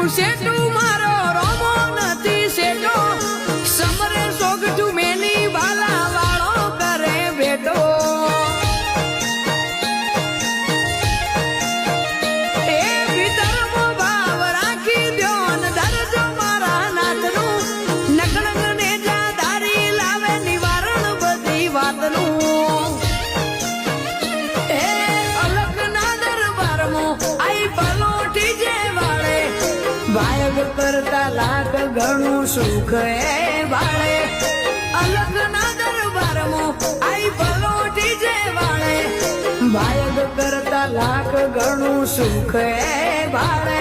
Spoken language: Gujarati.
સેટુ મારો રોમો નથી સેટો સમરે સોગઠું મેની બાલા વાળો કરે બેટો એ ભીતરમો ભાવ રાખી દ્યો ને ધરજો મારા નાથનું નકળંગ ને જા દારી લાવે નિવારણ બધી વાતનું એ અલગના દરબારમાં આઈ પલોઠી જે વાળે ભાયગ કરતા લાખ ઘણું સુખ એ વાળે અલગના દરબારમાં આઈ પલોઠી જે વાળે ભાયગ કરતા લાખ ઘણું સુખ એ વાળે